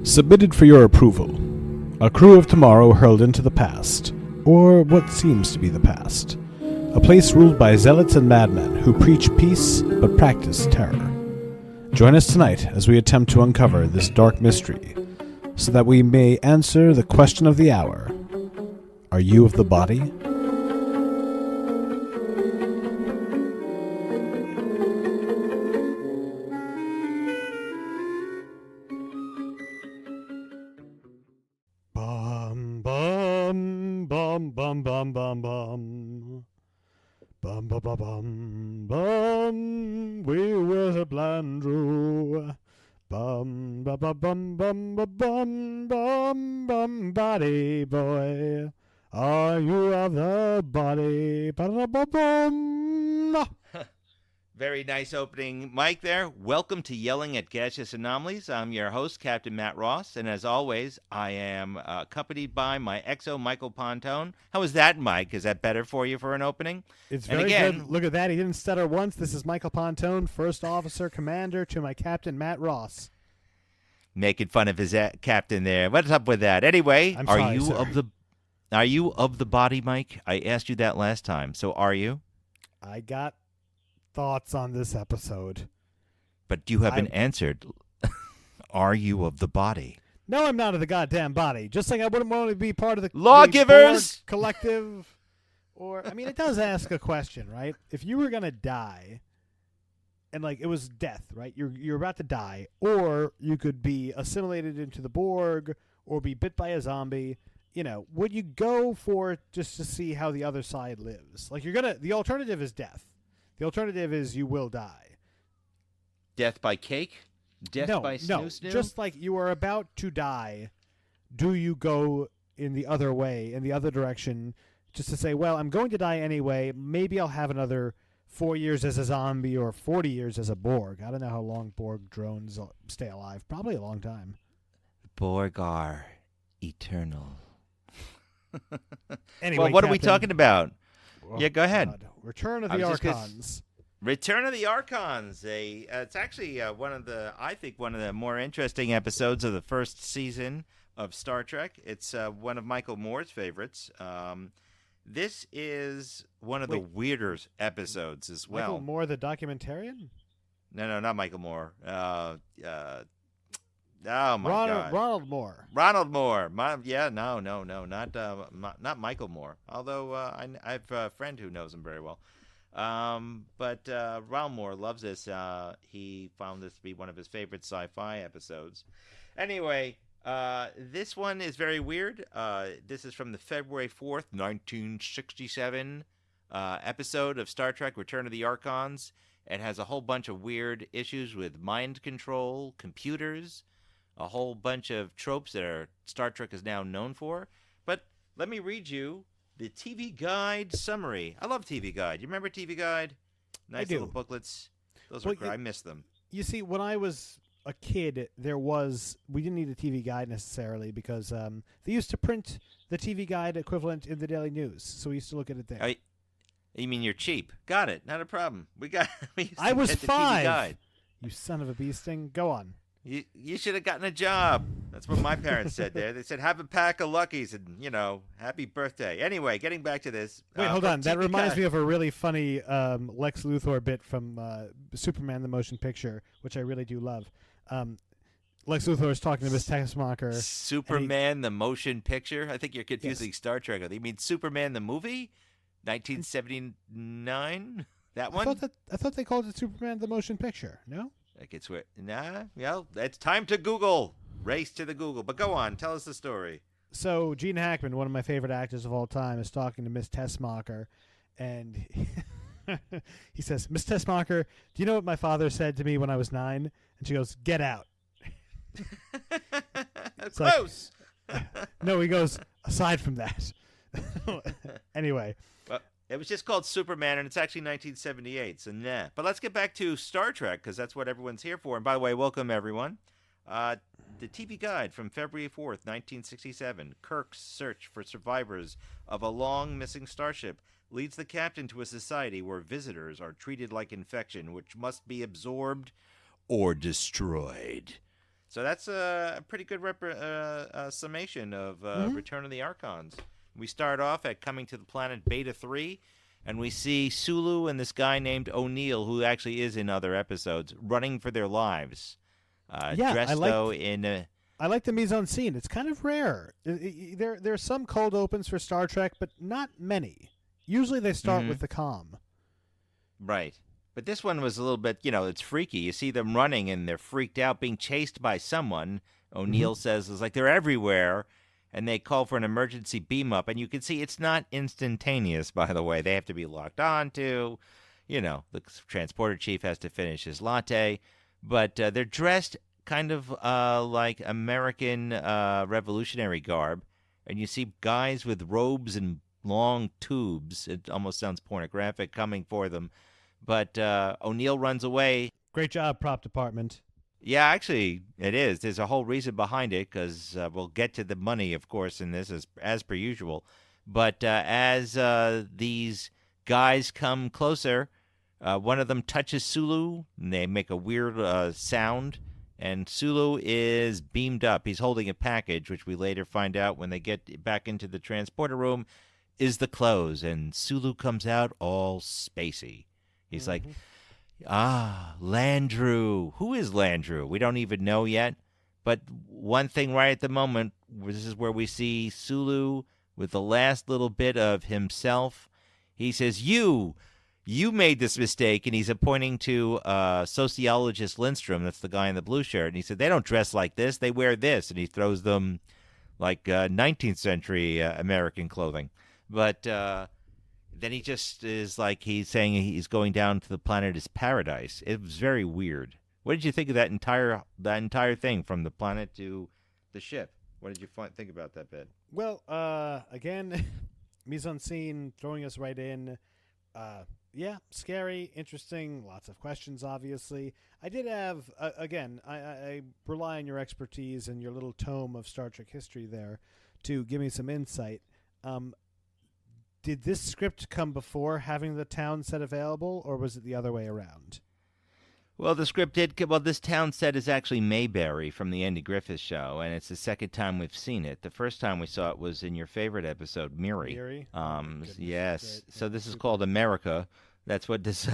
Submitted for your approval. A crew of tomorrow hurled into the past, or what seems to be the past. A place ruled by zealots and madmen who preach peace but practice terror. Join us tonight as we attempt to uncover this dark mystery, so that we may answer the question of the hour. Are you of the body? Bum bum bum bum bum bum bum. Bum bum bum bum bum. We worship Landru. Bum bum bum bum bum bum bum bum. Body boy, are you of the body? Ba-da-ba-bum. Very nice opening mic there. Welcome to Yelling at Gaseous Anomalies. I'm your host, Captain Matt Ross, and as always, I am accompanied by my XO, Michael Pontone. How was that, Mike? Is that better for you for an opening? It's very good. Look at that. He didn't stutter once. This is Michael Pontone, First Officer Commander to my Captain Matt Ross. Making fun of his captain there. What's up with that? Anyway, are you of the body, Mike? I asked you that last time. So are you? I got thoughts on this episode, but you haven't answered. Are you of the body? No, I'm not of the goddamn body. Just like I wouldn't want to be part of the Lawgivers collective. Or I mean, it does ask a question, right? If you were gonna die, and like it was death, right? You're about to die, or you could be assimilated into the Borg, or be bit by a zombie. You know, would you go for it just to see how the other side lives? Like the alternative is death. The alternative is you will die. Death by cake? Death by snoo-snoo? No, just like you are about to die, do you go in the other way, in the other direction, just to say, well, I'm going to die anyway, maybe I'll have another 4 years as a zombie or 40 years as a Borg. I don't know how long Borg drones stay alive. Probably a long time. Borg are eternal. Anyway, well, what are we talking about? Oh, yeah, go ahead. God. Return of the Archons. Return of the Archons. It's actually one of the more interesting episodes of the first season of Star Trek. It's one of Michael Moore's favorites. This is one of the weirder episodes as well. Michael Moore, the documentarian? No, not Michael Moore. Oh my God! Ronald Moore. Ronald Moore. Not Michael Moore. Although I have a friend who knows him very well. But Ronald Moore loves this. He found this to be one of his favorite sci-fi episodes. Anyway, this one is very weird. This is from the February 4th, 1967 episode of Star Trek: Return of the Archons. It has a whole bunch of weird issues with mind control, computers. A whole bunch of tropes that Star Trek is now known for. But let me read you the TV Guide summary. I love TV Guide. You remember TV Guide? Nice little booklets. Those were great. I miss them. You see, when I was a kid, we didn't need a TV Guide necessarily because they used to print the TV Guide equivalent in the Daily News. So we used to look at it there. You mean you're cheap? Got it. Not a problem. I was 5. TV Guide. You son of a bee sting. Go on. You should have gotten a job. That's what my parents said there. They said, have a pack of Luckies and, happy birthday. Anyway, getting back to this. Wait, hold on. That reminds me of a really funny Lex Luthor bit from Superman the Motion Picture, which I really do love. Lex Luthor is talking to Miss Teschmacher. Superman the Motion Picture? I think you're confusing Star Trek. You mean Superman the movie? 1979? That one? I thought they called it Superman the Motion Picture. No? It's time to Google. Race to the Google. But go on. Tell us the story. So Gene Hackman, one of my favorite actors of all time, is talking to Miss Teschmacher, and he says, Miss Teschmacher, do you know what my father said to me when I was 9? And she goes, get out. Close. No, he goes, aside from that. Anyway. Well, it was just called Superman, and it's actually 1978, so nah. But let's get back to Star Trek, because that's what everyone's here for. And by the way, welcome, everyone. the TV guide from February 4th, 1967. Kirk's search for survivors of a long missing starship leads the captain to a society where visitors are treated like infection, which must be absorbed or destroyed. So that's a pretty good summation of Return of the Archons. We start off at coming to the planet Beta 3, and we see Sulu and this guy named O'Neill, who actually is in other episodes, running for their lives. Dressed, I like the mise-en-scene. It's kind of rare. There's some cold opens for Star Trek, but not many. Usually they start with the calm. Right. But this one was a little bit, it's freaky. You see them running, and they're freaked out, being chased by someone. O'Neill says it's like they're everywhere, and they call for an emergency beam-up. And you can see it's not instantaneous, by the way. They have to be locked on to. The transporter chief has to finish his latte. But they're dressed kind of like American revolutionary garb. And you see guys with robes and long tubes. It almost sounds pornographic coming for them. But O'Neill runs away. Great job, prop department. Yeah, actually, it is. There's a whole reason behind it, because we'll get to the money, of course, in this, as per usual. But as these guys come closer, one of them touches Sulu, and they make a weird sound, and Sulu is beamed up. He's holding a package, which we later find out when they get back into the transporter room, is the clothes, and Sulu comes out all spacey. He's like, Landru. Who is Landru? We don't even know yet. But one thing right at the moment, this is where we see Sulu with the last little bit of himself. He says, you made this mistake, and he's pointing to sociologist Lindstrom, that's the guy in the blue shirt, and he said, they don't dress like this, they wear this, and he throws them like 19th century American clothing. But then he just is like, he's saying he's going down to the planet as paradise. It was very weird. What did you think of that entire thing from the planet to the ship? What did you think about that bit? Well, again, mise-en-scene, throwing us right in. Yeah, scary, interesting, lots of questions, obviously. I did have, again, I rely on your expertise and your little tome of Star Trek history there to give me some insight. Did this script come before having the town set available, or was it the other way around? Well, the script did. Well, this town set is actually Mayberry from the Andy Griffith Show, and it's the second time we've seen it. The first time we saw it was in your favorite episode, Miri. Miri? Yes. So this is called America. That's what this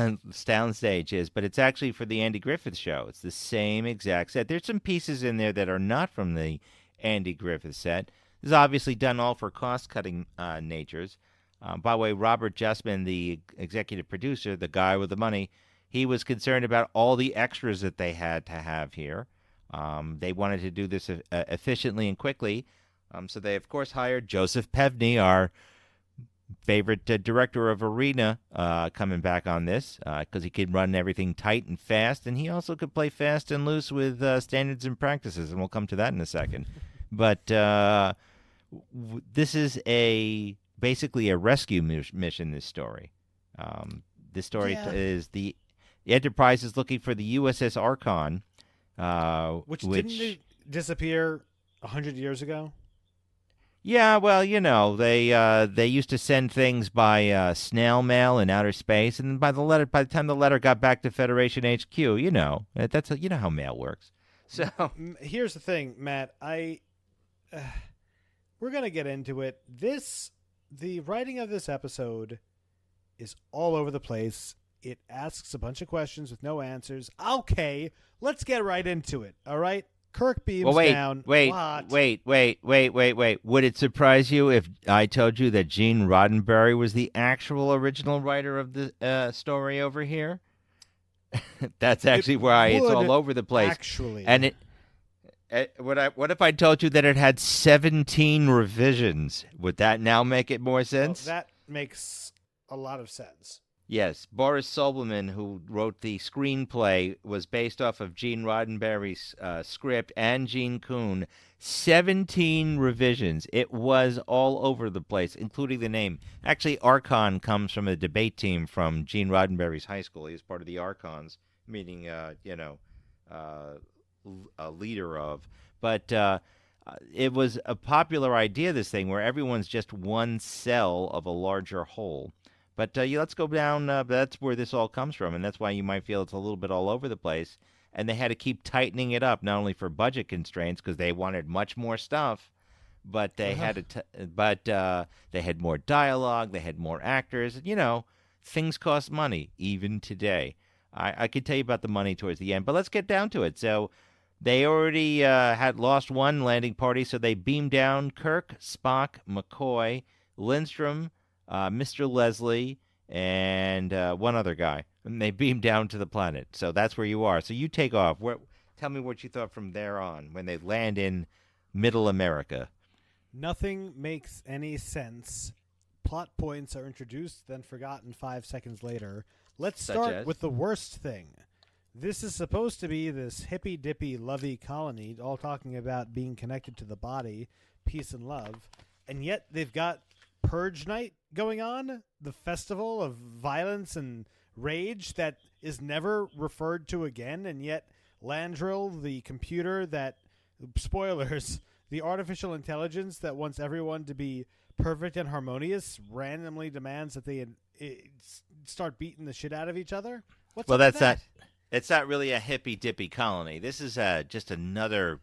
town stage is, but it's actually for the Andy Griffith Show. It's the same exact set. There's some pieces in there that are not from the Andy Griffith set. This is obviously done all for cost-cutting natures. By the way, Robert Justman, the executive producer, the guy with the money, he was concerned about all the extras that they had to have here. They wanted to do this efficiently and quickly. So they, of course, hired Joseph Pevney, our favorite director of Arena, coming back on this, because he could run everything tight and fast, and he also could play fast and loose with standards and practices, and we'll come to that in a second. But this is basically a rescue mission, this story. This story is the Enterprise is looking for the USS Archon. Which didn't it disappear 100 years ago? Yeah, well, they used to send things by snail mail in outer space, and by the time the letter got back to Federation HQ, that's how mail works. So here's the thing, Matt. We're gonna get into it. The writing of this episode is all over the place. It asks a bunch of questions with no answers. Okay, let's get right into it. All right, Kirk beams down. Wait. Would it surprise you if I told you that Gene Roddenberry was the actual original writer of the story over here? That's actually why it's all over the place. Actually, and what if I told you that it had 17 revisions? Would that now make it more sense? Well, that makes a lot of sense. Yes, Boris Sobelman, who wrote the screenplay, was based off of Gene Roddenberry's script and Gene Kuhn. 17 revisions. It was all over the place, including the name. Actually, Archon comes from a debate team from Gene Roddenberry's high school. He was part of the Archons, meaning, a leader of. But it was a popular idea, this thing, where everyone's just one cell of a larger whole. But let's go down. That's where this all comes from, and that's why you might feel it's a little bit all over the place. And they had to keep tightening it up, not only for budget constraints, because they wanted much more stuff, but they had to. They had more dialogue. They had more actors. You know, things cost money, even today. I could tell you about the money towards the end, but let's get down to it. So they already had lost one landing party, so they beamed down Kirk, Spock, McCoy, Lindstrom, Mr. Leslie, and one other guy. And they beamed down to the planet. So that's where you are. So you take off. Tell me what you thought from there on when they land in Middle America. Nothing makes any sense. Plot points are introduced, then forgotten 5 seconds later. Let's start with the worst thing. This is supposed to be this hippy-dippy, lovey colony, all talking about being connected to the body, peace and love, and yet they've got Purge Night going on, the festival of violence and rage that is never referred to again, and yet Landrew, the computer that, spoilers, the artificial intelligence that wants everyone to be perfect and harmonious, randomly demands that they start beating the shit out of each other? What's well, up that's with that? It's not really a hippy-dippy colony. This is just another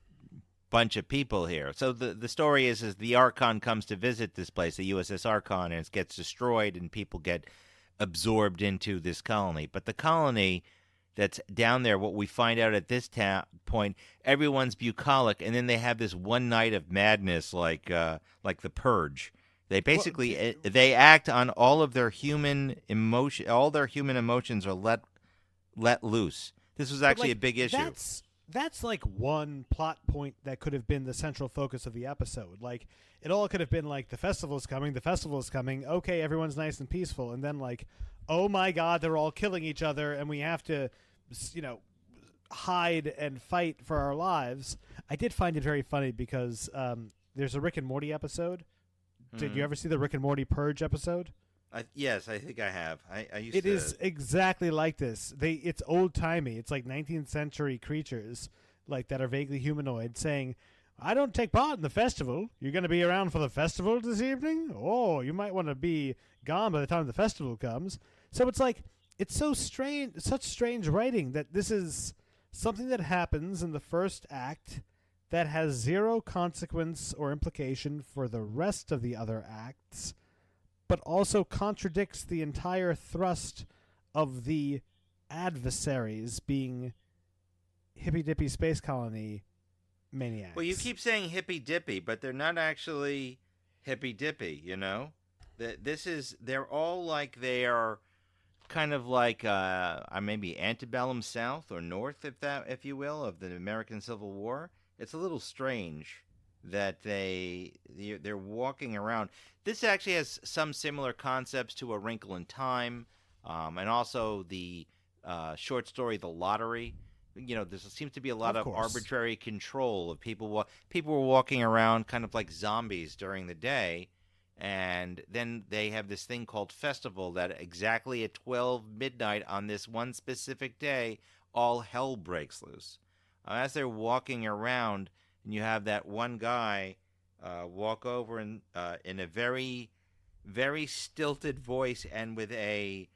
bunch of people here. So the story is the Archon comes to visit this place, the USS Archon, and it gets destroyed, and people get absorbed into this colony. But the colony that's down there, what we find out at this point, everyone's bucolic, and then they have this one night of madness, like the Purge. They basically they act on all of their human emotion. All their human emotions are let loose. This was actually a big issue. That's like one plot point that could have been the central focus of the episode. Like, it all could have been like, the festival's coming, okay, everyone's nice and peaceful, and then like, oh my god, they're all killing each other, and we have to, hide and fight for our lives. I did find it very funny because there's a Rick and Morty episode. Did you ever see the Rick and Morty Purge episode? Yes, I think I have. I used It to. is exactly like this. It's old timey. It's like 19th century creatures like that are vaguely humanoid saying, "I don't take part in the festival. You're going to be around for the festival this evening? Oh, you might want to be gone by the time the festival comes." So it's like, it's so strange, such strange writing that this is something that happens in the first act that has zero consequence or implication for the rest of the other acts, but also contradicts the entire thrust of the adversaries being hippy-dippy space colony maniacs. Well, you keep saying hippy-dippy, but they're not actually hippy-dippy, you know? They're all like they are kind of like maybe antebellum South or North, if you will, of the American Civil War. It's a little strange that they're walking around. This actually has some similar concepts to A Wrinkle in Time, and also the short story The Lottery. There seems to be a lot of arbitrary control of people. People were walking around kind of like zombies during the day, and then they have this thing called festival that exactly at 12 midnight on this one specific day, all hell breaks loose. As they're walking around, and you have that one guy walk over in a very, very stilted voice and with a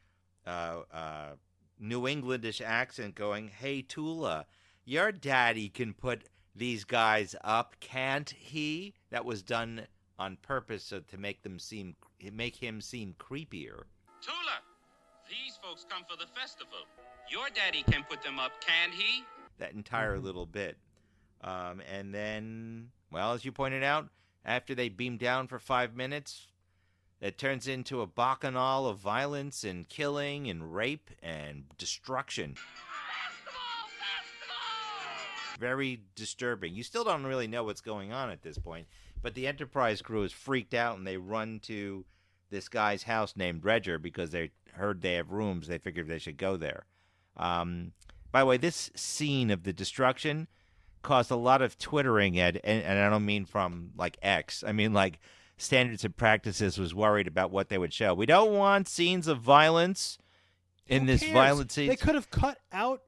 New Englandish accent going, "Hey, Tula, your daddy can put these guys up, can't he?" That was done on purpose to make him seem creepier. "Tula, these folks come for the festival. Your daddy can put them up, can't he?" That entire little bit. And then, well, as you pointed out, after they beam down for 5 minutes, it turns into a bacchanal of violence and killing and rape and destruction. Very disturbing. You still don't really know what's going on at this point, but the Enterprise crew is freaked out, and they run to this guy's house named Dredger because they heard they have rooms. They figured they should go there. By the way, this scene of the destruction caused a lot of twittering, and I don't mean from, like, X. I mean, like, Standards and Practices was worried about what they would show. We don't want scenes of violence in this violent scene. They could have cut out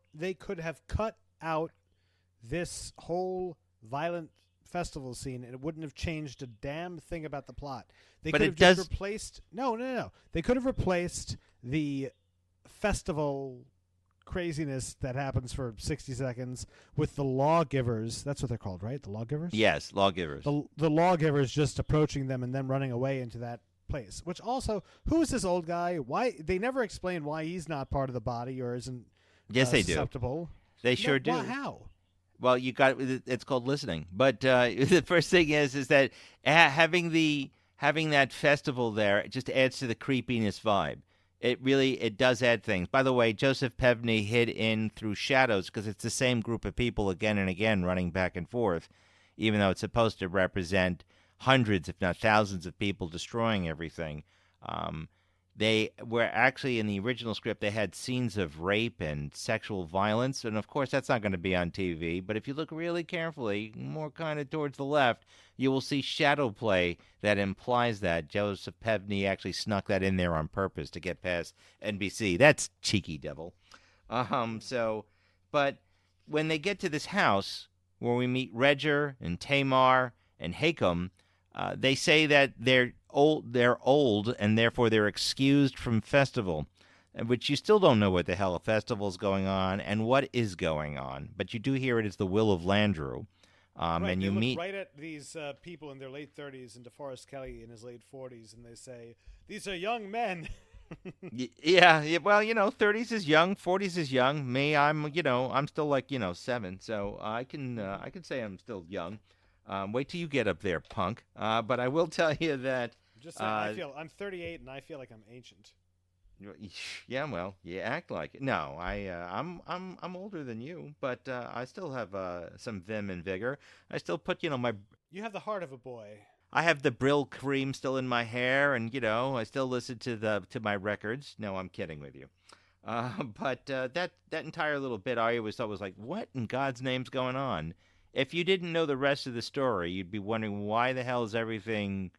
this whole violent festival scene, and it wouldn't have changed a damn thing about the plot. They But could it have does- just replaced. No. They could have replaced the festival craziness that happens for 60 seconds with the lawgivers. That's what they're called, right? The lawgivers? Yes, lawgivers. The lawgivers just approaching them and then running away into that place. Which also, who is this old guy? Why they never explain why he's not part of the body or isn't Yes, they do. susceptible. They sure do. How? Well, you got it's called listening. But the first thing is that having that festival there, it just adds to the creepiness vibe. It does add things. By the way, Joseph Pevney hid in through shadows because it's the same group of people again and again running back and forth, even though it's supposed to represent hundreds, if not thousands, of people destroying everything. They were actually, in the original script, they had scenes of rape and sexual violence, and of course that's not going to be on TV, but if you look really carefully, more kind of towards the left, you will see shadow play that implies that. Joseph Pevney actually snuck that in there on purpose to get past NBC. That's cheeky devil. But when they get to this house, where we meet Redger and Tamar and Hakem, they say that they're old, and therefore they're excused from festival, which you still don't know what the hell a festival's going on and what is going on, but you do hear it is the will of Landrew. Right, And they you look meet right at these people in their late 30s and DeForest Kelly in his late 40s, and they say, "These are young men." yeah, well, 30s is young, 40s is young. Me, I'm still like 7, so I can say I'm still young. Wait till you get up there, punk. But I will tell you that. Just saying, I'm 38 and I feel like I'm ancient. Yeah, well, you act like it. No, I'm older than you, but I still have some vim and vigor. I still put my. You have the heart of a boy. I have the Brill cream still in my hair, and I still listen to my records. No, I'm kidding with you. But that entire little bit I always thought was like, what in God's name's going on? If you didn't know the rest of the story, you'd be wondering why the hell is everything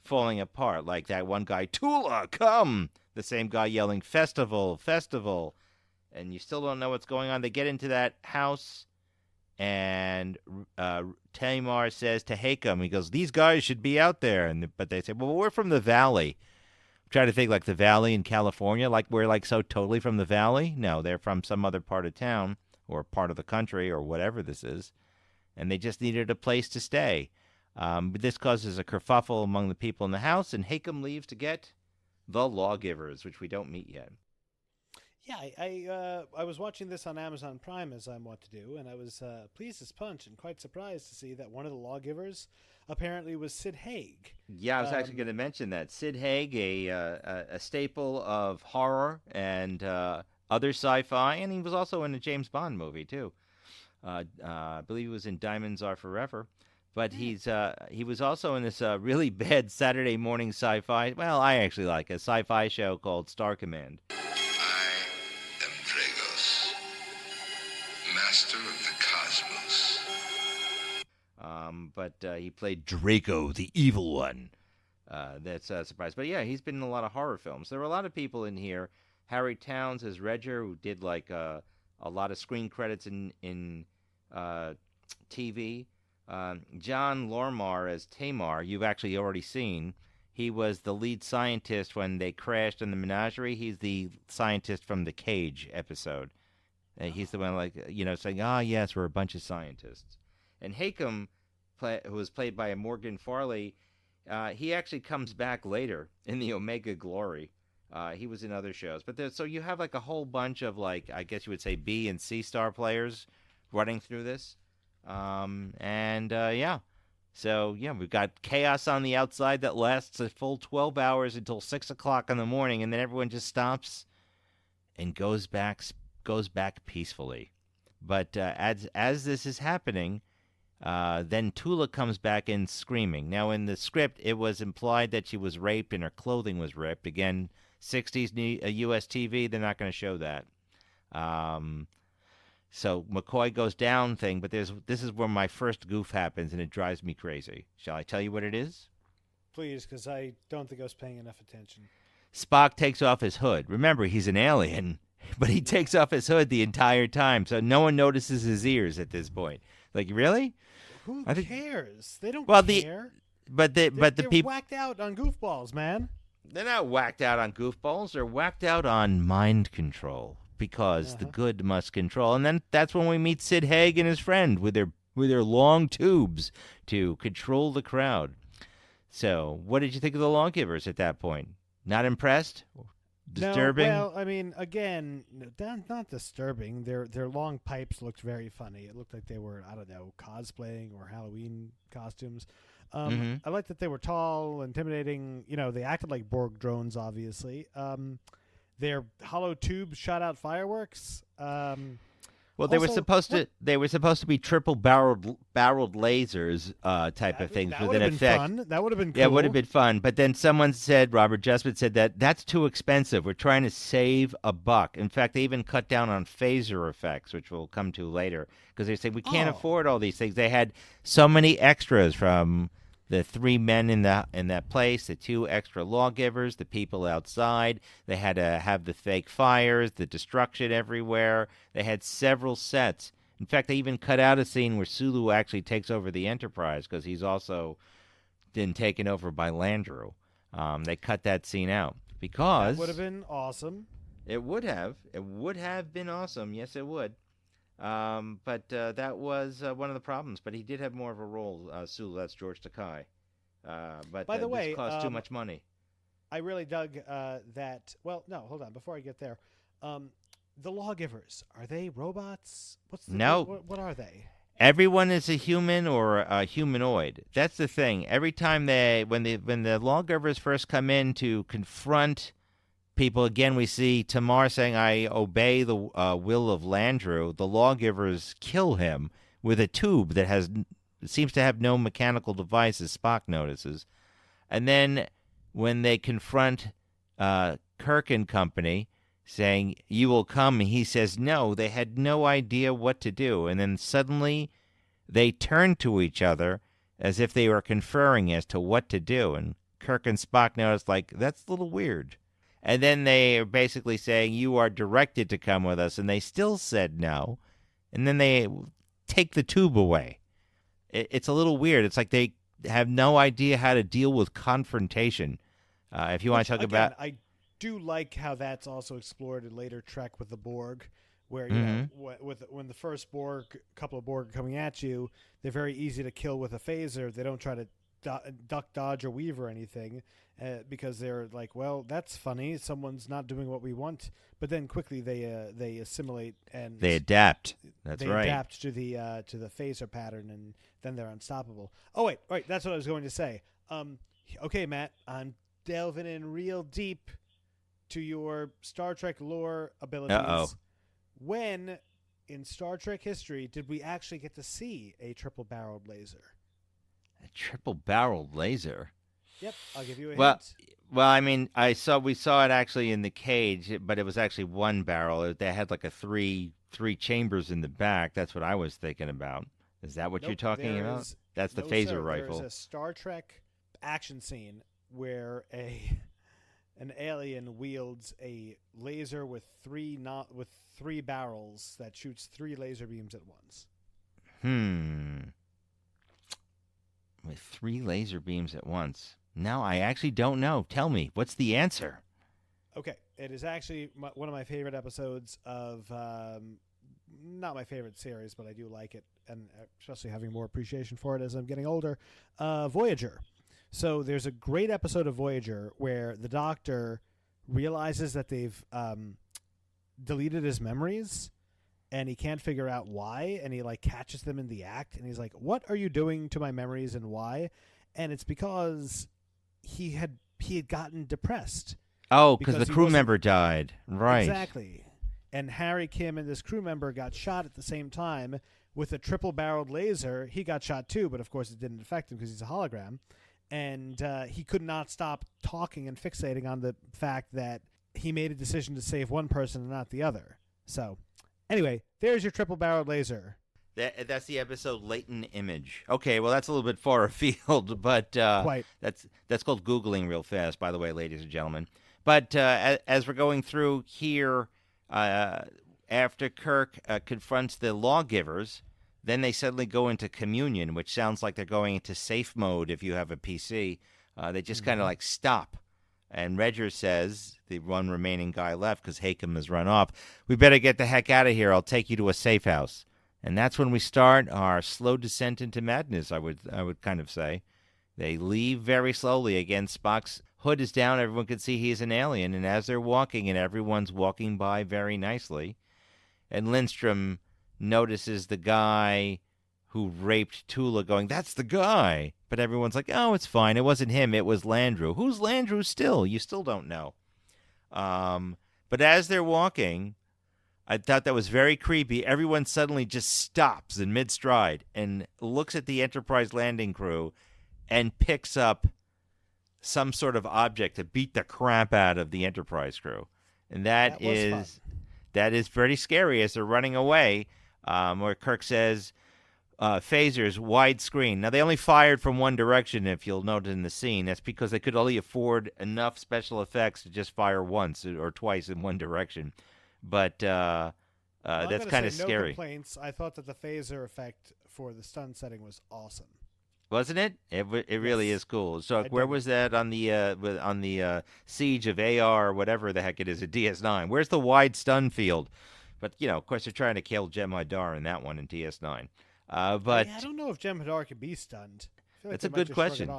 falling apart. Like that one guy, Tula, come! The same guy yelling, festival, festival. And you still don't know what's going on. They get into that house, and Tamar says to Hakem, he goes, these guys should be out there. But they say, well, we're from the valley. I'm trying to think like the valley in California, like we're like so totally from the valley. No, they're from some other part of town or part of the country or whatever this is. And they just needed a place to stay. But this causes a kerfuffle among the people in the house, and Hakem leaves to get the lawgivers, which we don't meet yet. Yeah, I was watching this on Amazon Prime, as I'm wont to do, and I was pleased as punch and quite surprised to see that one of the lawgivers apparently was Sid Haig. Yeah, I was actually going to mention that. Sid Haig, a staple of horror and other sci-fi, and he was also in a James Bond movie, too. I believe he was in Diamonds Are Forever. But he was also in this really bad Saturday morning sci-fi. Well, I actually like a sci-fi show called Star Command. I am Dragos, master of the cosmos. But he played Draco, the evil one. That's a surprise. But yeah, he's been in a lot of horror films. There were a lot of people in here. Harry Towns as Redger, who did like a lot of screen credits in TV. John Lormar as Tamar, you've actually already seen. He was the lead scientist when they crashed in the menagerie. He's the scientist from the Cage episode. He's the one saying, yes, we're a bunch of scientists. And Hakem, who was played by Morgan Farley, he actually comes back later in the Omega Glory. He was in other shows. But so you have like a whole bunch of I guess you would say B and C star players running through this. So we've got chaos on the outside that lasts a full 12 hours until 6 o'clock in the morning, and then everyone just stops and goes back peacefully. But as this is happening, then Tula comes back in screaming. Now, in the script, it was implied that she was raped and her clothing was ripped. Again, 60s U.S. TV, they're not going to show that. So McCoy goes down thing, but this is where my first goof happens, and it drives me crazy. Shall I tell you what it is? Please, because I don't think I was paying enough attention. Spock takes off his hood. Remember, he's an alien, but he takes off his hood the entire time, so no one notices his ears at this point. Like, really? Who I think- cares? They don't Well, care. but the They're people whacked out on goofballs, man. they're not whacked out on goofballs. They're whacked out on mind control because the good must control. And then that's when we meet Sid Haig and his friend with their long tubes to control the crowd. So, what did you think of the Lawgivers at that point? Not impressed? Disturbing? No, well, I mean, again, not disturbing. Their long pipes looked very funny. It looked like they were, I don't know, cosplaying or Halloween costumes. I liked that they were tall, intimidating. You know, they acted like Borg drones, obviously. Their hollow tubes shot out fireworks. Well, they Also, were supposed to be triple barreled lasers type of things that with would an have been effect. fun. That would have been cool. Yeah, it would have been fun. But then someone said, Robert Justman said that's too expensive. We're trying to save a buck. In fact, they even cut down on phaser effects, which we'll come to later, because they said we can't afford all these things. They had so many extras from the 3 men in that place, the 2 extra lawgivers, the people outside. They had to have the fake fires, the destruction everywhere. They had several sets. In fact, they even cut out a scene where Sulu actually takes over the Enterprise because he's also been taken over by Landru. They cut that scene out because That would have been awesome. It would have. It would have been awesome. Yes, it would. But that was one of the problems. But he did have more of a role, Sulu. That's George Takei. But By the way, this cost too much money. I really dug that. Well, no, hold on. Before I get there, the Lawgivers, are they robots? No. What are they? Everyone is a human or a humanoid. That's the thing. Every time when the Lawgivers first come in to confront people, again, we see Tamar saying, I obey the will of Landru. The Lawgivers kill him with a tube that seems to have no mechanical devices, Spock notices. And then when they confront Kirk and company, saying, you will come, he says no. They had no idea what to do. And then suddenly they turn to each other as if they were conferring as to what to do. And Kirk and Spock notice, like, that's a little weird. And then they are basically saying, you are directed to come with us. And they still said no. And then they take the tube away. It's a little weird. It's like they have no idea how to deal with confrontation. If you want to talk about... I do like how that's also explored in later Trek with the Borg, where, you know, when the first couple of Borg are coming at you, they're very easy to kill with a phaser. They don't try to duck, dodge, or weave or anything because they're like, well, that's funny. Someone's not doing what we want. But then quickly they assimilate and they adapt. That's they right. They adapt to the phaser pattern, and then they're unstoppable. Oh wait, right. That's what I was going to say. Okay, Matt, I'm delving in real deep to your Star Trek lore abilities. Uh-oh. When in Star Trek history did we actually get to see a triple-barreled laser? A triple-barreled laser? Yep, I'll give you a hint. hint. Well, I mean, we saw it actually in the cage, but it was actually one barrel. They had like a three chambers in the back. That's what I was thinking about. Is that what you're talking about? That's the phaser rifle. There's a Star Trek action scene where an alien wields a laser with three barrels that shoots 3 laser beams at once. With 3 laser beams at once. Now I actually don't know. Tell me, what's the answer? Okay, it is actually one of my favorite episodes of, not my favorite series, but I do like it, and especially having more appreciation for it as I'm getting older, Voyager. So there's a great episode of Voyager where the Doctor realizes that they've deleted his memories, and he can't figure out why, and he like catches them in the act, and he's like, what are you doing to my memories and why? And it's because he had gotten depressed. Oh, because the crew member died. Right. Exactly. And Harry Kim and this crew member got shot at the same time with a triple-barreled laser. He got shot too, but of course it didn't affect him because he's a hologram. And he could not stop talking and fixating on the fact that he made a decision to save one person and not the other. So, anyway, there's your triple-barreled laser. That's the episode Latent Image. Okay, well, that's a little bit far afield, but Quite. That's called Googling real fast, by the way, ladies and gentlemen. But as we're going through here, after Kirk confronts the Lawgivers, then they suddenly go into communion, which sounds like they're going into safe mode if you have a PC. They just kind of like stop. And Redger says, the one remaining guy left, because Hakem has run off, we better get the heck out of here. I'll take you to a safe house. And that's when we start our slow descent into madness, I would kind of say. They leave very slowly. Again, Spock's hood is down. Everyone can see he's an alien. And as they're walking, and everyone's walking by very nicely, and Lindstrom notices the guy who raped Tula going, that's the guy. But everyone's like, oh, it's fine. It wasn't him. It was Landrew. Who's Landrew still? You still don't know. But as they're walking, I thought that was very creepy. Everyone suddenly just stops in mid-stride and looks at the Enterprise landing crew and picks up some sort of object to beat the crap out of the Enterprise crew. And that is pretty scary as they're running away, where Kirk says, phasers, widescreen. Now, they only fired from one direction, if you'll note in the scene. That's because they could only afford enough special effects to just fire once or twice in one direction. But that's kind of scary. No complaints. I thought that the phaser effect for the stun setting was awesome. Wasn't it? It really is cool. So where was that on the Siege of AR or whatever the heck it is at DS9? Where's the wide stun field? But, of course, they're trying to kill Jem Hadar in that one in DS9. But I don't know if Jem Hadar could be stunned. I feel like that's a good question.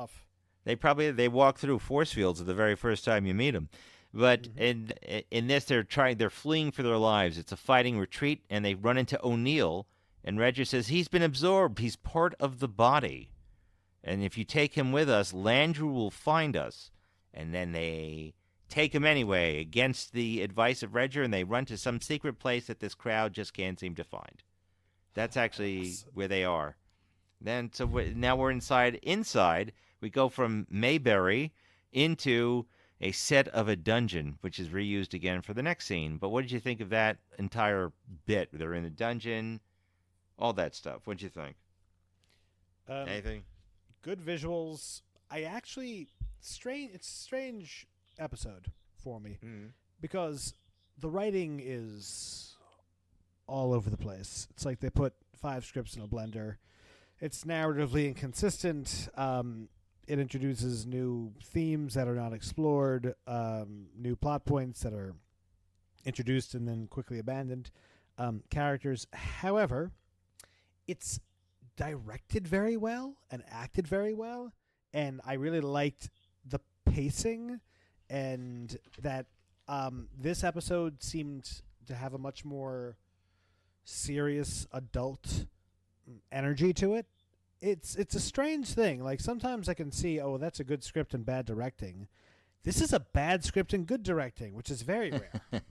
They walk through force fields the very first time you meet them. But in this, they're fleeing for their lives. It's a fighting retreat, and they run into O'Neill. And Redger says he's been absorbed. He's part of the body, and if you take him with us, Landru will find us. And then they take him anyway against the advice of Redger, and they run to some secret place that this crowd just can't seem to find. That's actually where they are. Now we're inside. Inside, we go from Mayberry into a set of a dungeon, which is reused again for the next scene. But what did you think of that entire bit? They're in the dungeon, all that stuff. What did you think? Anything? Good visuals. It's a strange episode for me because the writing is all over the place. It's like they put 5 scripts in a blender. It's narratively inconsistent. It introduces new themes that are not explored, new plot points that are introduced and then quickly abandoned, characters. However, it's directed very well and acted very well, and I really liked the pacing, and that this episode seemed to have a much more serious adult energy to it. It's a strange thing. Like, sometimes I can see, oh, that's a good script and bad directing. This is a bad script and good directing, which is very rare.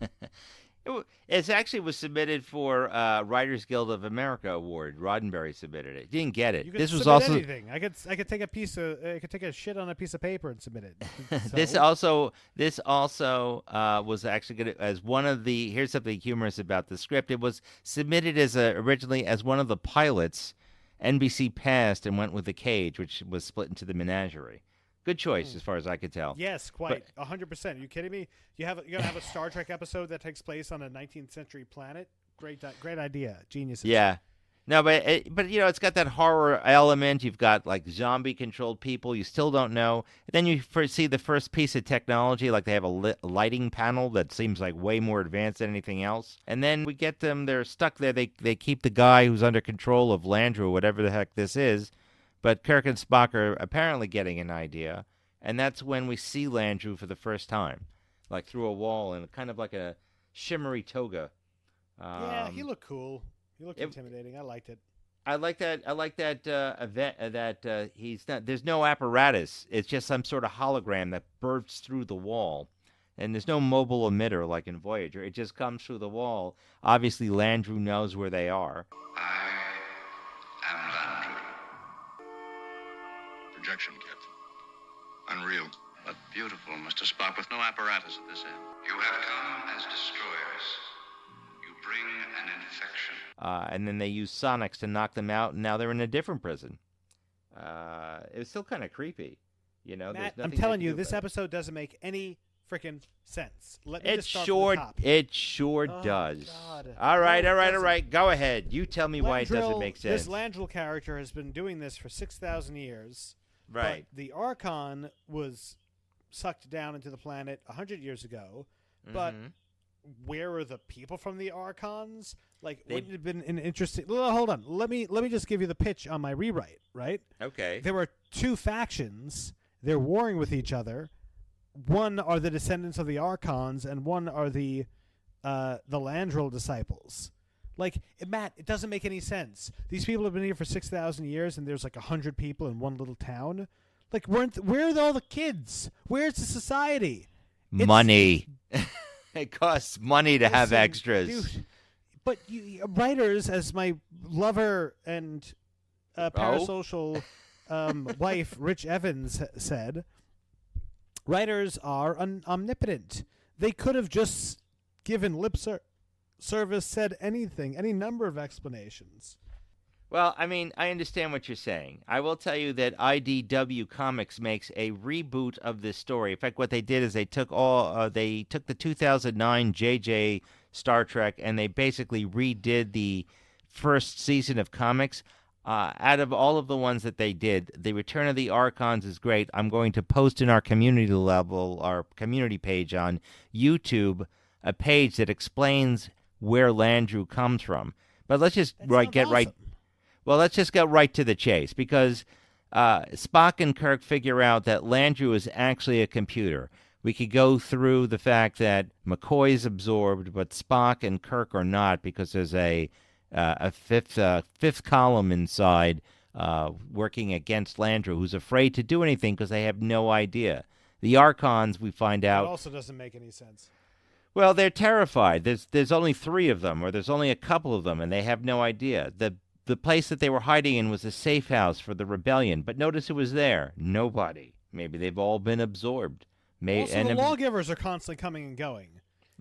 It actually was submitted for Writers Guild of America award. Roddenberry submitted it. Didn't get it. You could this was submit also anything. I could take a shit on a piece of paper and submit it. So. This also was actually good as one of the. Here's something humorous about the script. It was submitted originally as one of the pilots. NBC passed and went with The Cage, which was split into The Menagerie. Good choice, as far as I could tell. Yes, quite. 100%. Are you kidding me? You're gonna have a Star Trek episode that takes place on a 19th century planet? Great idea. Geniuses. Yeah. No, but it's got that horror element. You've got like zombie-controlled people. You still don't know. And then you see the first piece of technology, like they have a lighting panel that seems like way more advanced than anything else. And then we get them. They're stuck there. They keep the guy who's under control of Landrew, whatever the heck this is. But Kirk and Spock are apparently getting an idea, and that's when we see Landrew for the first time, like through a wall in kind of like a shimmery toga. Yeah, he looked cool. He looked intimidating. I liked it. I like that event that he's not. There's no apparatus. It's just some sort of hologram that bursts through the wall, and there's no mobile emitter like in Voyager. It just comes through the wall. Obviously, Landrew knows where they are. I am Landru. Projection kit. Unreal. But beautiful, Mr. Spock, with no apparatus at this end. You have come as destroyers. You bring an infection. And then they use sonics to knock them out, and now they're in a different prison. It was still kind of creepy. Matt, I'm telling you, this episode doesn't make any freaking sense. Let me It just start sure, from the top. it sure Oh, does. God. All right, No, it all right, all doesn't. right. Go ahead. You tell me why it doesn't make sense. This Landru character has been doing this for 6,000 years. Right. But the Archon was sucked down into the planet 100 years ago. But where are the people from the Archons? Like, wouldn't it have been an interesting... Hold on. Let me just give you the pitch on my rewrite, right? Okay. There were two factions. They're warring with each other. One are the descendants of the Archons, and one are the Landrew disciples. Like, Matt, it doesn't make any sense. These people have been here for 6,000 years, and there's like 100 people in one little town. Like, where are all the kids? Where's the society? Money. It costs money to have extras. Dude, but writers, as my lover and parasocial wife, Rich Evans, said, writers are omnipotent. They could have just given lip service, said anything, any number of explanations. Well, I mean, I understand what you're saying. I will tell you that IDW Comics makes a reboot of this story. In fact, what they did is they took the 2009 JJ Star Trek and they basically redid the first season of comics. Out of all of the ones that they did, The Return of the Archons is great. I'm going to post in our community page on YouTube, a page that explains where Landrew comes from. But let's just let's just get right to the chase, because Spock and Kirk figure out that Landrew is actually a computer. We could go through the fact that McCoy is absorbed, but Spock and Kirk are not, because there's a fifth column inside working against Landrew, who's afraid to do anything because they have no idea. The Archons, we find out... It also doesn't make any sense. Well, they're terrified. There's only 3 of them, or there's only a couple of them, and they have no idea. The place that they were hiding in was a safe house for the rebellion, but notice who was there. Nobody. Maybe they've all been absorbed. Also, the lawgivers are constantly coming and going.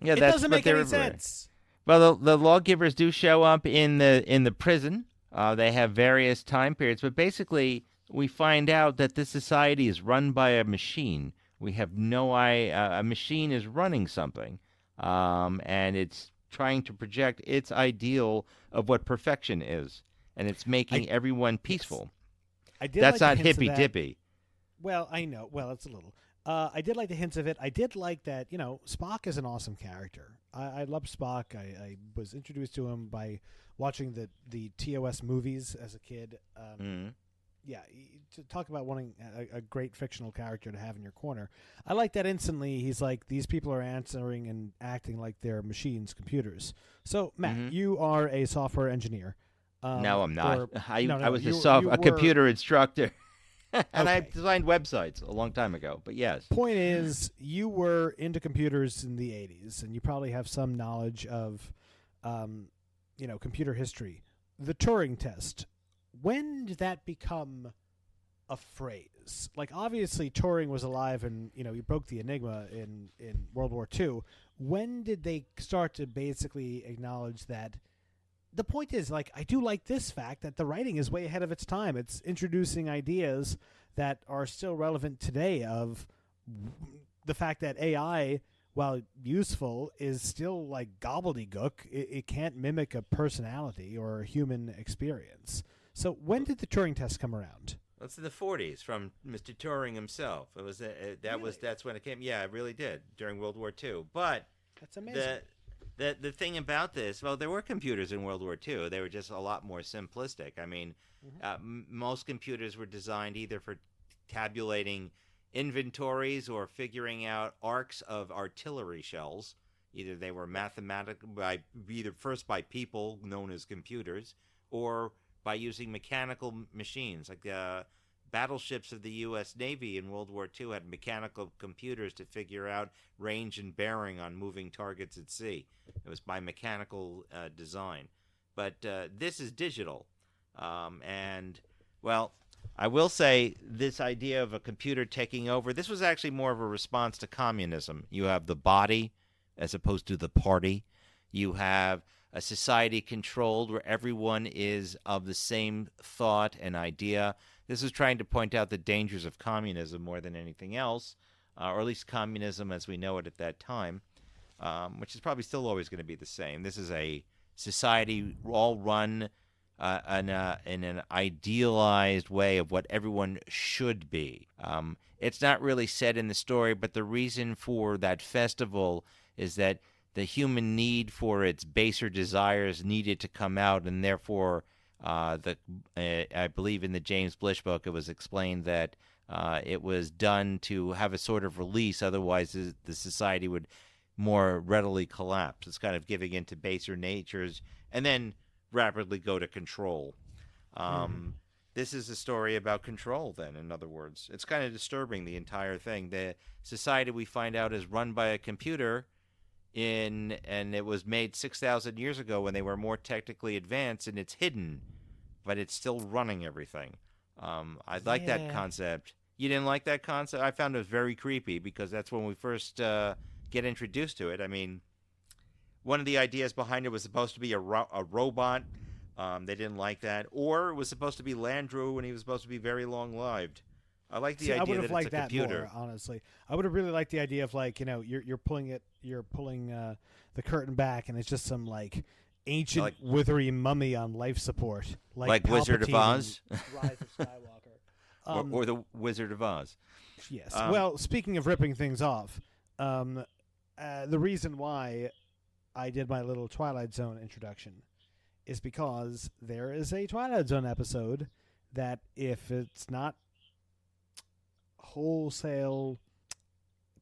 Yeah, it doesn't make any sense. Well, the lawgivers do show up in the prison. They have various time periods, but basically we find out that this society is run by a machine. We have no idea. A machine is running something, and it's trying to project its ideal of what perfection is, and it's making everyone peaceful. Yes. That's not hippy-dippy. Well, I know. Well, it's a little. I did like the hints of it. I did like that, Spock is an awesome character. I love Spock. I was introduced to him by watching the TOS movies as a kid. Yeah, to talk about wanting a great fictional character to have in your corner. I like that instantly. He's like, these people are answering and acting like they're machines, computers. So, Matt, you are a software engineer. No, I'm not. I was a computer instructor. And I designed websites a long time ago, but yes. Point is, you were into computers in the 80s, and you probably have some knowledge of, computer history. The Turing test, when did that become a phrase? Like, obviously, Turing was alive and, he broke the enigma in World War II. When did they start to basically acknowledge that? The point is, I do like this fact that the writing is way ahead of its time. It's introducing ideas that are still relevant today, of the fact that AI, while useful, is still like gobbledygook. It can't mimic a personality or a human experience. So when did the Turing test come around? It's in the 40s from Mr. Turing himself. It was that's when it came. Yeah, it really did during World War II. But that's amazing. The thing about this, well, there were computers in World War II. They were just a lot more simplistic. I mean, most computers were designed either for tabulating inventories or figuring out arcs of artillery shells. Either they were mathematical first by people known as computers, or by using mechanical machines. Like battleships of the U.S. Navy in World War II had mechanical computers to figure out range and bearing on moving targets at sea. It was by mechanical design. But this is digital. And, well, I will say this idea of a computer taking over, this was actually more of a response to communism. You have the body as opposed to the party. You have a society controlled where everyone is of the same thought and idea. This is trying to point out the dangers of communism more than anything else. or at least communism as we know it at that time, which is probably still always going to be the same. This is a society all run in an idealized way of what everyone should be. It's not really said in the story, but the reason for that festival is that the human need for its baser desires needed to come out, and therefore, I believe in the James Blish book, it was explained that it was done to have a sort of release. Otherwise, the society would more readily collapse. It's kind of giving into baser natures, and then rapidly go to control. This is a story about control, then, in other words. It's kind of disturbing, the entire thing. The society, we find out, is run by a computer, and it was made 6,000 years ago when they were more technically advanced, and it's hidden, but it's still running everything. I like that concept. You didn't like that concept? I found it very creepy, because that's when we first get introduced to it. I mean, one of the ideas behind it was supposed to be a robot. They didn't like that. Or it was supposed to be Landru, and he was supposed to be very long-lived. I like the idea that it's a computer. More, honestly. I would have really liked the idea of, like, you're pulling the curtain back, and it's just some, like, ancient withery mummy on life support. Like Wizard of Oz? Rise of Skywalker. Or the Wizard of Oz. Yes. Well, speaking of ripping things off, the reason why I did my little Twilight Zone introduction is because there is a Twilight Zone episode that, if it's not wholesale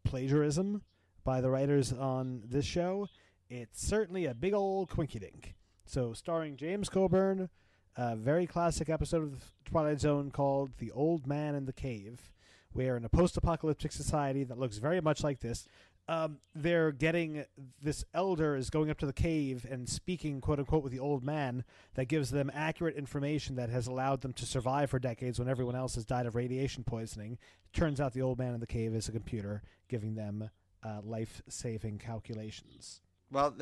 plagiarism by the writers on this show, it's certainly a big old quinky-dink. So, starring James Coburn, a very classic episode of the Twilight Zone called The Old Man in the Cave, where in a post-apocalyptic society that looks very much like this, they're getting, this elder is going up to the cave and speaking, quote-unquote, with the old man that gives them accurate information that has allowed them to survive for decades when everyone else has died of radiation poisoning. Turns out the old man in the cave is a computer giving them life-saving calculations. Well,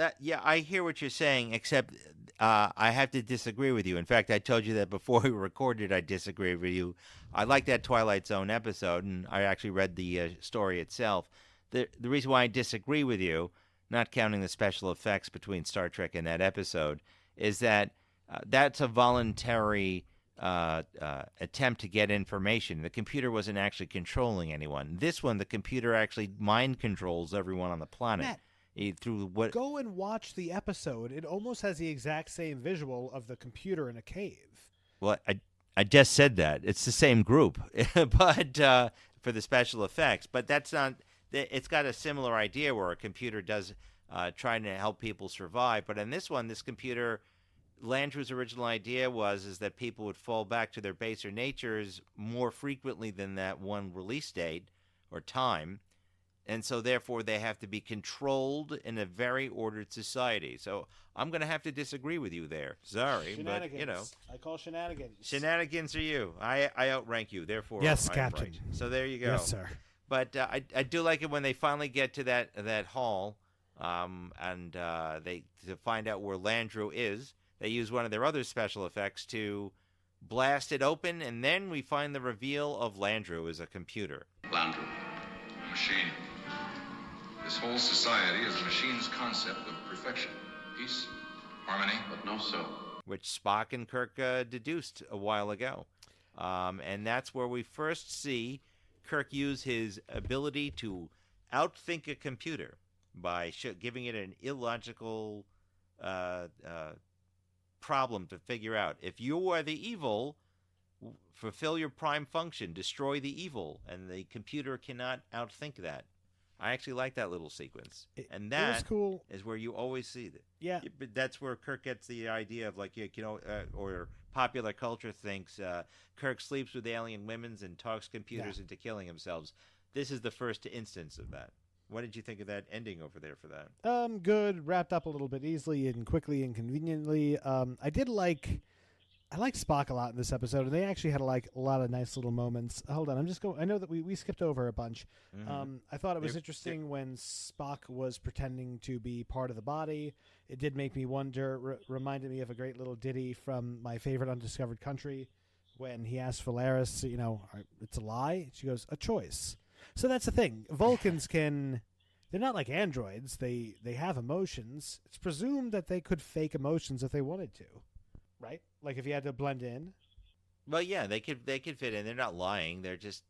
I hear what you're saying, except I have to disagree with you. In fact, I told you that before we recorded, I disagree with you. I like that Twilight Zone episode, and I actually read the story itself. The reason why I disagree with you, not counting the special effects between Star Trek and that episode, is that that's a voluntary attempt to get information. The computer wasn't actually controlling anyone. This one, the computer actually mind controls everyone on the planet. Matt, Go and watch the episode. It almost has the exact same visual of the computer in a cave. Well, I just said that. It's the same group, but for the special effects. But that's not... It's got a similar idea where a computer does trying to help people survive. But in this one, this computer, Landrew's original idea is that people would fall back to their baser natures more frequently than that one release date or time. And so, therefore, they have to be controlled in a very ordered society. So I'm going to have to disagree with you there. Sorry, but, I call shenanigans. Shenanigans are you. I outrank you, therefore yes, I'm Captain. Right. So there you go. Yes, sir. But I do like it when they finally get to that hall, and they to find out where Landrew is. They use one of their other special effects to blast it open, and then we find the reveal of Landrew as a computer. Landru, a machine. This whole society is a machine's concept of perfection, peace, harmony, but no soul. Which Spock and Kirk deduced a while ago. And that's where we first see Kirk use his ability to outthink a computer by giving it an illogical problem to figure out. If you are the evil, fulfill your prime function, destroy the evil, and the computer cannot outthink that. I actually like that little sequence, and that cool. is where you always see that. Yeah, but that's where Kirk gets the idea of, like, or popular culture thinks Kirk sleeps with alien women and talks computers into killing themselves. This is the first instance of that. What did you think of that ending over there for that? Good. Wrapped up a little bit easily and quickly and conveniently. I liked Spock a lot in this episode, and they actually had a lot of nice little moments. Hold on, I know that we skipped over a bunch. Mm-hmm. I thought it was interesting when Spock was pretending to be part of the body. It did make me wonder. Reminded me of a great little ditty from My Favorite Undiscovered Country, when he asked Valeris, it's a lie. She goes, a choice. So that's the thing. Vulcans can. They're not like androids. They have emotions. It's presumed that they could fake emotions if they wanted to, right? Like if you had to blend in. Well, yeah, they could fit in. They're not lying. They're just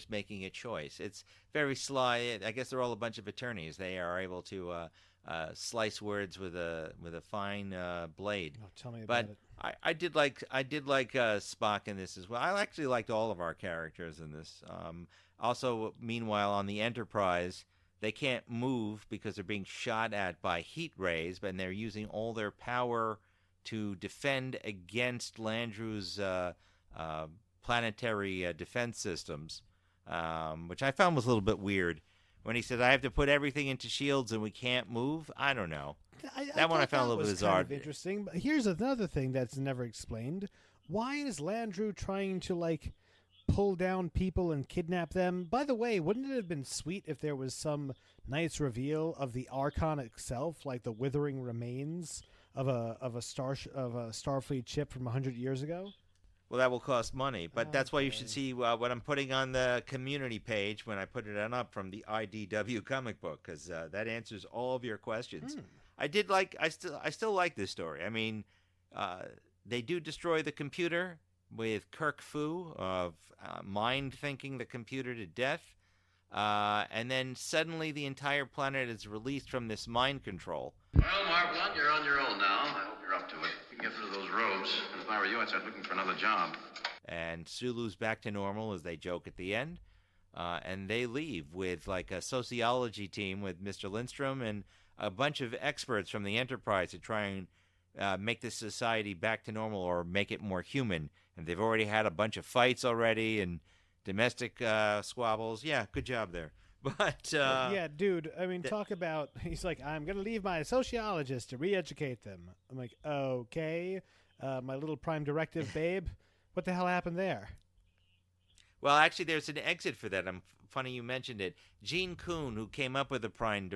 making a choice. It's very sly. I guess they're all a bunch of attorneys. They are able to slice words with a fine blade. Oh, tell me But about it. I did like Spock in this as well. I actually liked all of our characters in this. Also, meanwhile, on the Enterprise, they can't move because they're being shot at by heat rays, but they're using all their power to defend against Landru's planetary defense systems, which I found was a little bit weird. When he said, "I have to put everything into shields and we can't move," I don't know. That one I found a little bit bizarre. Kind of interesting. But here's another thing that's never explained: why is Landru trying to like pull down people and kidnap them? By the way, wouldn't it have been sweet if there was some nice reveal of the Archon itself, like the withering remains of a Starfleet ship from 100 years ago? Well, that will cost money, but that's why you should see what I'm putting on the community page when I put it on up from the IDW comic book, because that answers all of your questions. I still like this story. I mean, they do destroy the computer with Kirk Fu of mind thinking the computer to death, and then suddenly the entire planet is released from this mind control. Well, Mark Blunt, you're on your own now. I hope you're up to it. You can get rid of those robes. If I were you, I'd start looking for another job. And Sulu's back to normal, as they joke at the end. And they leave with like a sociology team with Mr. Lindstrom and a bunch of experts from the Enterprise to try and make this society back to normal or make it more human. And they've already had a bunch of fights already and domestic squabbles. Yeah, good job there. But yeah, dude, I mean, talk about, he's like, I'm going to leave my sociologist to re-educate them. I'm like, okay, my little prime directive, babe. What the hell happened there? Well, actually, there's an exit for that. Funny you mentioned it. Gene Kuhn, who came up with the prime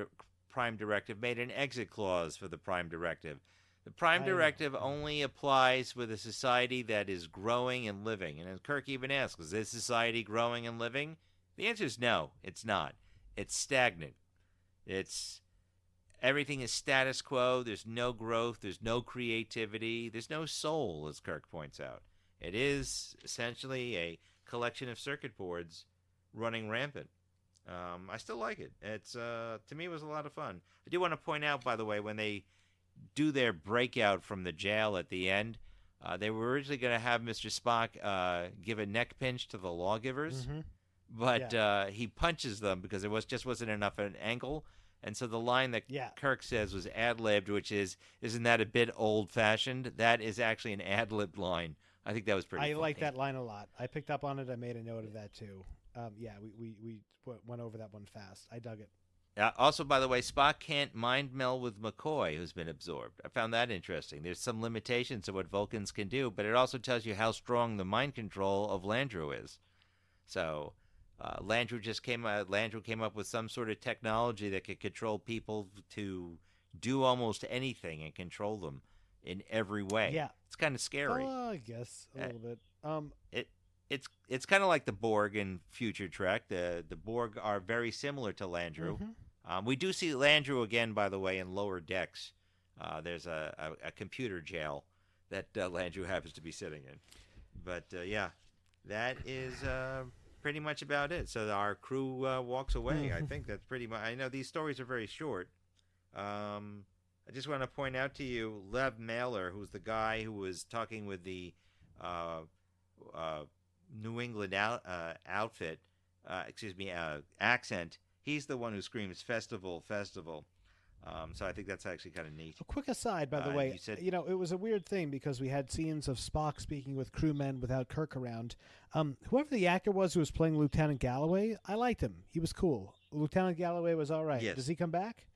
directive, made an exit clause for the prime directive. The prime directive only applies with a society that is growing and living. And as Kirk even asks, is this society growing and living? The answer is no, it's not. It's stagnant. Everything is status quo. There's no growth. There's no creativity. There's no soul, as Kirk points out. It is essentially a collection of circuit boards running rampant. I still like it. It's to me, it was a lot of fun. I do want to point out, by the way, when they do their breakout from the jail at the end, they were originally going to have Mr. Spock give a neck pinch to the lawgivers. Mm-hmm. But he punches them because it just wasn't enough an angle. And so the line that Kirk says was ad-libbed, which is, "Isn't that a bit old-fashioned?" That is actually an ad-libbed line. I think that was pretty funny. I like that line a lot. I picked up on it. I made a note of that, too. We went over that one fast. I dug it. Also, by the way, Spock can't mind meld with McCoy, who's been absorbed. I found that interesting. There's some limitations to what Vulcans can do, but it also tells you how strong the mind control of Landru is. So... Landru came up with some sort of technology that could control people to do almost anything and control them in every way. Yeah, it's kind of scary. I guess a little bit. It's kind of like the Borg in Future Trek. The Borg are very similar to Landru. Mm-hmm. We do see Landru again, by the way, in Lower Decks. There's a computer jail that Landru happens to be sitting in. But yeah, that is. Pretty much about it. So our crew walks away. I think that's pretty much. I know these stories are very short. I just want to point out to you, Lev Mailer, who's the guy who was talking with the New England accent. He's the one who screams "Festival, Festival." So I think that's actually kind of neat. A quick aside, by the way, it was a weird thing because we had scenes of Spock speaking with crewmen without Kirk around. Whoever the actor was who was playing Lieutenant Galloway, I liked him. He was cool. Lieutenant Galloway was all right. Yes. Does he come back?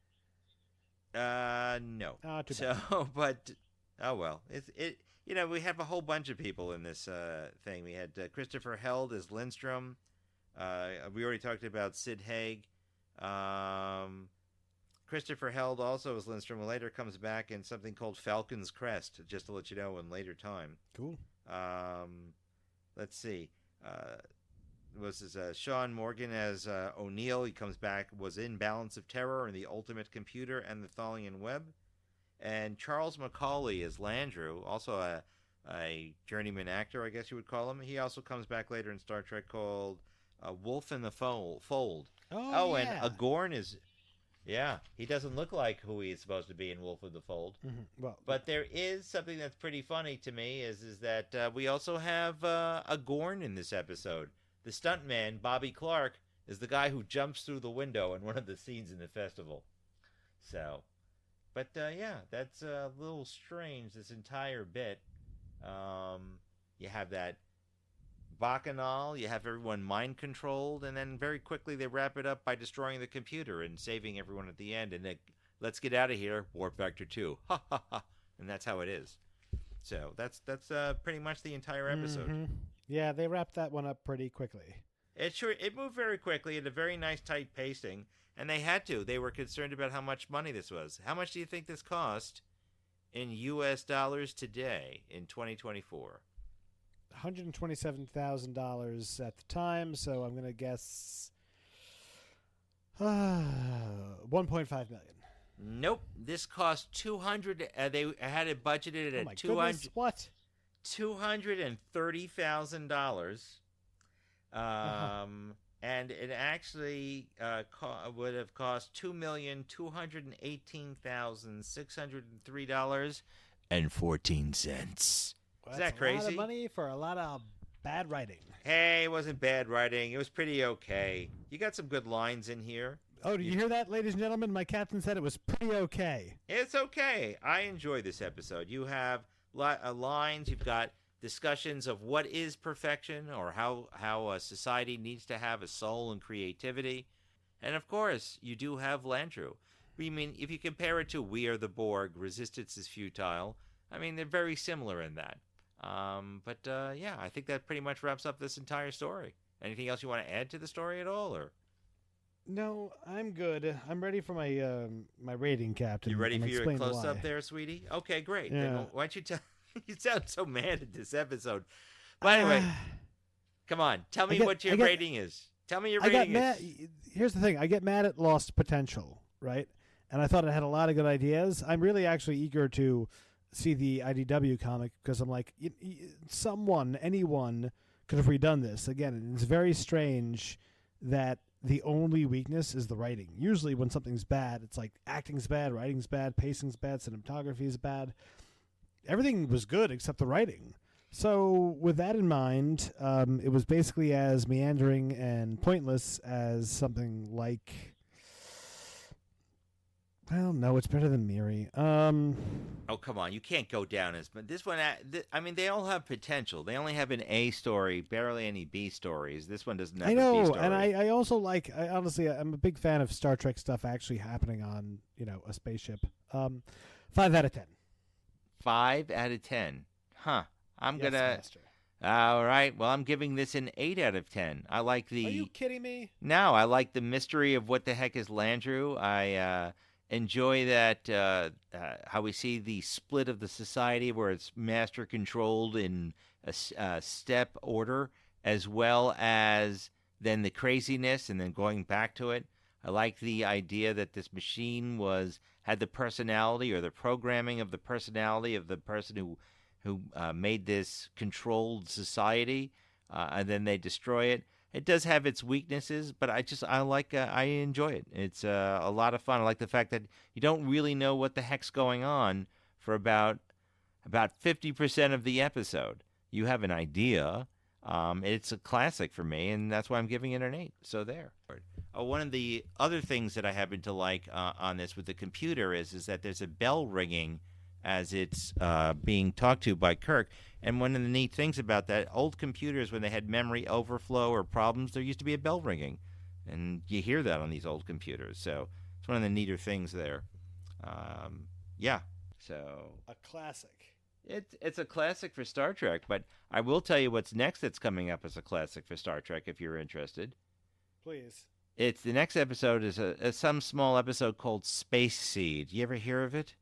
No. Oh, too bad. But well, we have a whole bunch of people in this thing. We had Christopher Held as Lindstrom. We already talked about Sid Haig. Christopher Held also as Lindstrom later comes back in something called Falcon's Crest, just to let you know in later time. Cool. Let's see. Sean Morgan as O'Neill. He comes back, was in Balance of Terror and The Ultimate Computer and The Thalian Web. And Charles Macaulay as Landru, also a journeyman actor, I guess you would call him. He also comes back later in Star Trek called Wolf in the Fold. Oh, yeah. And Agorn is... Yeah, he doesn't look like who he is supposed to be in Wolf of the Fold. Mm-hmm. Well, but there is something that's pretty funny to me is that we also have Agorn in this episode. The stuntman, Bobby Clark, is the guy who jumps through the window in one of the scenes in the festival. So, but yeah, that's a little strange, this entire bit. You have that Bacchanal, you have everyone mind-controlled, and then very quickly they wrap it up by destroying the computer and saving everyone at the end, and then, let's get out of here, Warp Factor 2. Ha ha ha. And that's how it is. So that's pretty much the entire episode. Mm-hmm. Yeah, they wrapped that one up pretty quickly. It moved very quickly at a very nice tight pacing, and they had to. They were concerned about how much money this was. How much do you think this cost in U.S. dollars today in 2024? $127,000 at the time, so I'm going to guess $1.5 million. Nope, this cost 200. They had it budgeted at What? $230,000. And it actually would have cost $2,218,603.14. Well, Is that crazy? A lot of money for a lot of bad writing. Hey, it wasn't bad writing. It was pretty okay. You got some good lines in here. Oh, did you hear that, ladies and gentlemen? My captain said it was pretty okay. It's okay. I enjoy this episode. You have lines. You've got discussions of what is perfection or how a society needs to have a soul and creativity. And, of course, you do have Landru. I mean, if you compare it to We Are the Borg, Resistance is Futile, I mean, they're very similar in that. Yeah, I think that pretty much wraps up this entire story. Anything else you want to add to the story at all, or? No, I'm good. I'm ready for my my rating, Captain. You ready for your explain close why. up there, sweetie? Okay, great. Yeah. Then why don't you tell? You sound so mad at this episode. But anyway, come on, tell me what your rating is. Tell me your rating is. Here's the thing: I get mad at lost potential, right? And I thought it had a lot of good ideas. I'm really actually eager to see the IDW comic because I'm like, anyone could have redone this. Again, it's very strange that the only weakness is the writing. Usually when something's bad, it's like acting's bad, writing's bad, pacing's bad, cinematography is bad. Everything was good except the writing. So with that in mind, it was basically as meandering and pointless as something like... Well, no, it's better than Miri. Oh, come on. You can't go down as... But this one, I mean, they all have potential. They only have an A story, barely any B stories. This one doesn't have a B story. And I also like... honestly, I'm a big fan of Star Trek stuff actually happening on, a spaceship. 5 out of 10. 5 out of 10. Huh. I'm going to... Master. All right. Well, I'm giving this an 8 out of 10. I like the... Are you kidding me? No, I like the mystery of what the heck is Landru. I... enjoy that how we see the split of the society where it's master controlled in a step order, as well as then the craziness and then going back to it. I like the idea that this machine had the personality or the programming of the personality of the person who made this controlled society, and then they destroy it. It does have its weaknesses, but I enjoy it. It's a lot of fun. I like the fact that you don't really know what the heck's going on for about 50% of the episode. You have an idea. It's a classic for me, and that's why I'm giving it an 8. So there. One of the other things that I happen to like on this with the computer is that there's a bell ringing as it's being talked to by Kirk. And one of the neat things about that, old computers, when they had memory overflow or problems, there used to be a bell ringing. And you hear that on these old computers. So it's one of the neater things there. Yeah. So A classic. it's a classic for Star Trek. But I will tell you what's next that's coming up as a classic for Star Trek if you're interested. Please. The next episode is some small episode called Space Seed. You ever hear of it?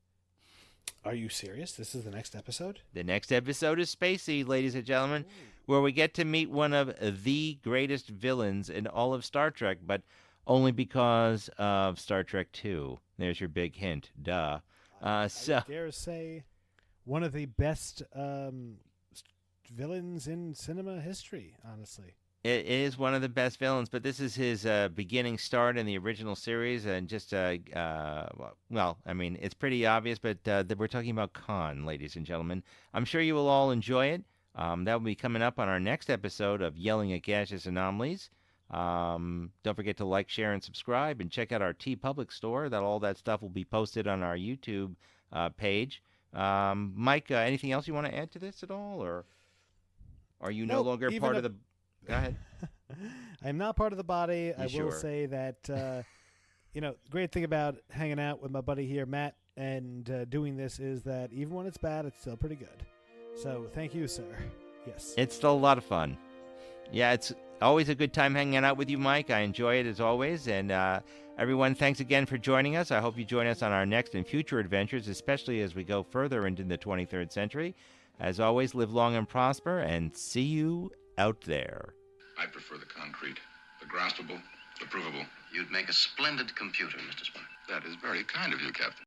Are you serious? This is the next episode? The next episode is Space Seed, ladies and gentlemen. where we get to meet one of the greatest villains in all of Star Trek, but only because of Star Trek II. There's your big hint. Duh. I dare say one of the best villains in cinema history, honestly. It is one of the best villains, but this is his beginning start in the original series, and just, well, I mean, it's pretty obvious, but we're talking about Khan, ladies and gentlemen. I'm sure you will all enjoy it. That will be coming up on our next episode of Yelling at Gaseous Anomalies. Don't forget to like, share, and subscribe, and check out our TeePublic store. All that stuff will be posted on our YouTube page. Mike, anything else you want to add to this at all, or are you no longer part of the... Go ahead. I'm not part of the body. I will say that, great thing about hanging out with my buddy here, Matt, and doing this is that even when it's bad, it's still pretty good. So thank you, sir. Yes. It's still a lot of fun. Yeah, it's always a good time hanging out with you, Mike. I enjoy it as always. And everyone, thanks again for joining us. I hope you join us on our next and future adventures, especially as we go further into the 23rd century. As always, live long and prosper, and see you out there. I prefer the concrete, the graspable, the provable. You'd make a splendid computer, Mr. Spock. That is very kind of you, Captain.